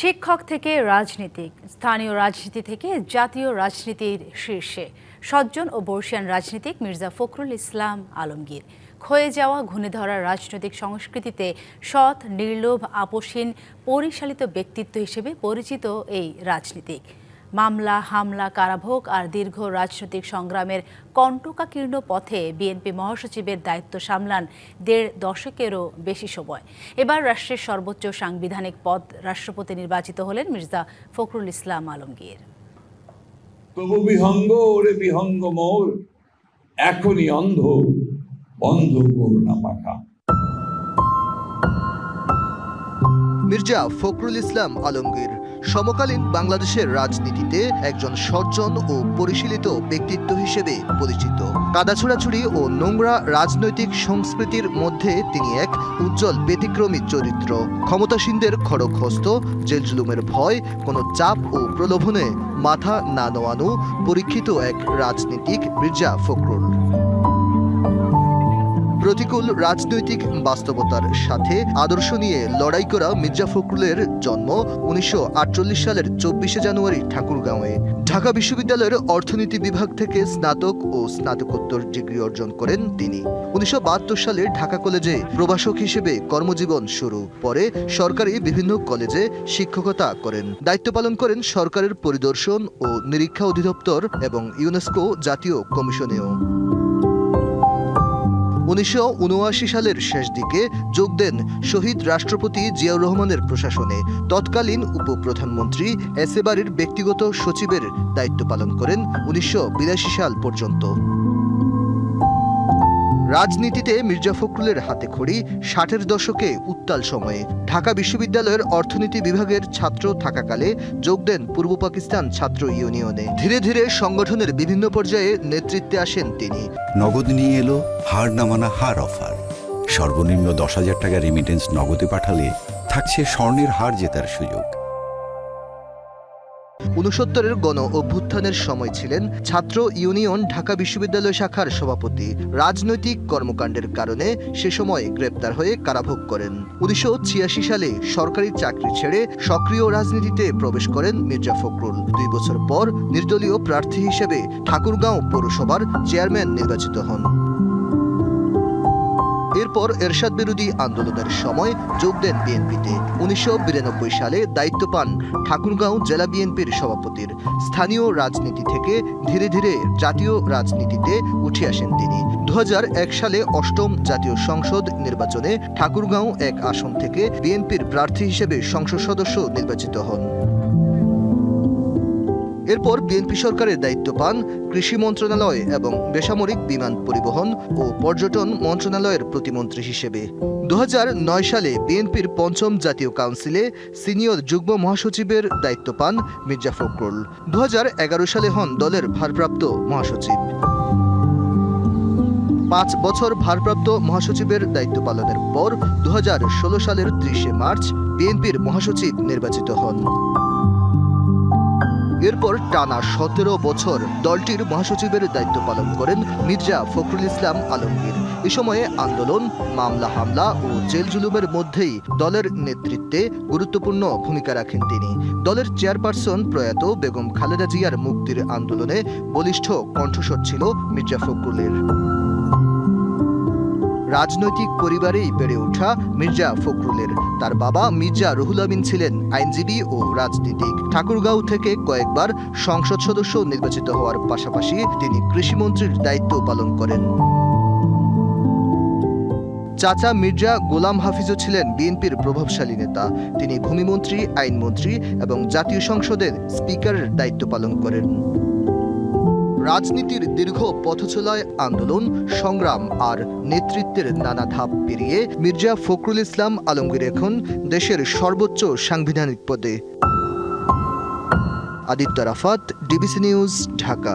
শিক্ষক থেকে রাজনীতিক, স্থানীয় রাজনীতি থেকে জাতীয় রাজনীতির শীর্ষে সজ্জন ও বর্ষিয়ান রাজনীতিক মির্জা ফখরুল ইসলাম আলমগীর ক্ষয়ে যাওয়া ঘুণে ধরা রাজনৈতিক সংস্কৃতিতে সৎ, নির্লোভ, আপোষহীন, পরিচালিত ব্যক্তিত্ব হিসেবে পরিচিত এই রাজনীতিক। মামলা, হামলা, কারাভোগ আর দীর্ঘ রাজনৈতিক সংগ্রামের কণ্টকাকীর্ণ পথে বিএনপি মহাসচিবের দায়িত্ব সামলান ১.৫ দশকেরও বেশি সময়। এবার রাষ্ট্রের সর্বোচ্চ সাংবিধানিক পদ রাষ্ট্রপতি নির্বাচিত হলেন মির্জা ফখরুল ইসলাম আলমগীর। তবু বিহঙ্গ ওরে বিহঙ্গ মোর, এখনই অন্ধ, বন্ধ করুণা পাখা। মির্জা ফখরুল ইসলাম আলমগীর সমকালীন বাংলাদেশের রাজনীতিতে একজন সজ্জন ও পরিশীলিত ব্যক্তিত্ব হিসেবে পরিচিত। কাদা ছোড়াছুড়ি ও নোংরা রাজনৈতিক সংস্কৃতির মধ্যে তিনি এক উজ্জ্বল ব্যতিক্রমী চরিত্র। ক্ষমতাসীনদের খড়গহস্ত, জেল জুলুমের ভয়, কোনো চাপ ও প্রলোভনে মাথা না নোয়ানো পরীক্ষিত এক রাজনীতিক মির্জা ফখরুল। প্রতিকূল রাজনৈতিক বাস্তবতার সাথে আদর্শ নিয়ে লড়াই করা মির্জা ফখরুলের জন্ম ১৯৪৮ সালের ২৪শে জানুয়ারি ঠাকুরগাঁওয়ে। ঢাকা বিশ্ববিদ্যালয়ের অর্থনীতি বিভাগ থেকে স্নাতক ও স্নাতকোত্তর ডিগ্রি অর্জন করেন তিনি। ১৯৭২ সালে ঢাকা কলেজে প্রভাষক হিসেবে কর্মজীবন শুরু। পরে সরকারি বিভিন্ন কলেজে শিক্ষকতা করেন। দায়িত্ব পালন করেন সরকারের পরিদর্শন ও নিরীক্ষা অধিদপ্তর এবং ইউনেস্কো জাতীয় কমিশনেও। ১৯৭৯ সালের শেষ দিকে যোগ দেন শহীদ রাষ্ট্রপতি জিয়াউর রহমানের প্রশাসনে। তৎকালীন উপপ্রধানমন্ত্রী এস এ বারির ব্যক্তিগত সচিবের দায়িত্ব পালন করেন ১৯৮২ সাল পর্যন্ত। রাজনীতিতে মির্জা ফখরুলের হাতে খড়ি ৬০-এর দশকে উত্তাল সময়ে। ঢাকা বিশ্ববিদ্যালয়ের অর্থনীতি বিভাগের ছাত্র থাকাকালে যোগ দেন পূর্ব পাকিস্তান ছাত্র ইউনিয়নে। ধীরে ধীরে সংগঠনের বিভিন্ন পর্যায়ে নেতৃত্বে আসেন তিনি। নগদ নিয়ে এলো হার না মানা হার অফার। সর্বনিম্ন ১০,০০০ টাকা রেমিটেন্স নগদে পাঠালে থাকছে স্বর্ণের হার জেতার সুযোগ। ৬৯-এর গণ অভ্যুত্থানের সময় ছিলেন ছাত্র ইউনিয়ন ঢাকা বিশ্ববিদ্যালয় শাখার সভাপতি। রাজনৈতিক কর্মকাণ্ডের কারণে সে সময় গ্রেপ্তার হয়ে কারাভোগ করেন। ১৯৮৬ সালে সরকারি চাকরি ছেড়ে সক্রিয় রাজনীতিতে প্রবেশ করেন মির্জা ফখরুল। ২ বছর পর নির্দলীয় প্রার্থী হিসেবে ঠাকুরগাঁও পৌরসভার চেয়ারম্যান নির্বাচিত হন। এরপর এরশাদ বিরোধী আন্দোলনের সময় যোগ দেন বিএনপিতে। ১৯৯২ সালে দায়িত্ব পান ঠাকুরগাঁও জেলা বিএনপির সভাপতির। স্থানীয় রাজনীতি থেকে ধীরে ধীরে জাতীয় রাজনীতিতে উঠে আসেন তিনি। ২০০১ সালে ৮ম জাতীয় সংসদ নির্বাচনে ঠাকুরগাঁও ১ আসন থেকে বিএনপির প্রার্থী হিসেবে সংসদ সদস্য নির্বাচিত হন। এরপর বিএনপি সরকারের দায়িত্ব পান কৃষি মন্ত্রণালয় এবং বেসামরিক বিমান পরিবহন ও পর্যটন মন্ত্রণালয়ের প্রতিমন্ত্রী হিসেবে। ২০০৯ সালে বিএনপির ৫ম জাতীয় কাউন্সিলে সিনিয়র যুগ্ম মহাসচিবের দায়িত্ব পান মির্জা ফখরুল। ২০১১ সালে হন দলের ভারপ্রাপ্ত মহাসচিব। ৫ বছর ভারপ্রাপ্ত মহাসচিবের দায়িত্ব পালনের পর ২০১৬ সালের ৩০শে মার্চ বিএনপির মহাসচিব নির্বাচিত হন। এরপর টানা ১৭ বছর দলটির মহাসচিবের দায়িত্ব পালন করেন মির্জা ফখরুল ইসলাম আলমগীর। এ সময়ে আন্দোলন, মামলা, হামলা ও জেল জুলুমের মধ্যেই দলের নেতৃত্বে গুরুত্বপূর্ণ ভূমিকা রাখেন তিনি। দলের চেয়ারপারসন প্রয়াত বেগম খালেদা জিয়ার মুক্তির আন্দোলনে বলিষ্ঠ কণ্ঠস্বর ছিল মির্জা ফখরুলের। রাজনৈতিক পরিবারেই বেড়ে ওঠা মির্জা ফখরুলের। তার বাবা মির্জা রুহুল আমিন ছিলেন আইনজীবী ও রাজনীতিক। ঠাকুরগাঁও থেকে কয়েকবার সংসদ সদস্য নির্বাচিত হওয়ার পাশাপাশি তিনি কৃষিমন্ত্রীর দায়িত্ব পালন করেন। চাচা মির্জা গোলাম হাফিজও ছিলেন বিএনপির প্রভাবশালী নেতা। তিনি ভূমিমন্ত্রী, আইনমন্ত্রী এবং জাতীয় সংসদের স্পিকারের দায়িত্ব পালন করেন। রাজনীতির দীর্ঘ পথচলায় আন্দোলন, সংগ্রাম আর নেতৃত্বের নানা ধাপ পেরিয়ে মির্জা ফখরুল ইসলাম আলমগীর এখন দেশের সর্বোচ্চ সাংবিধানিক পদে। Aditya Rafat, DBC news, Dhaka.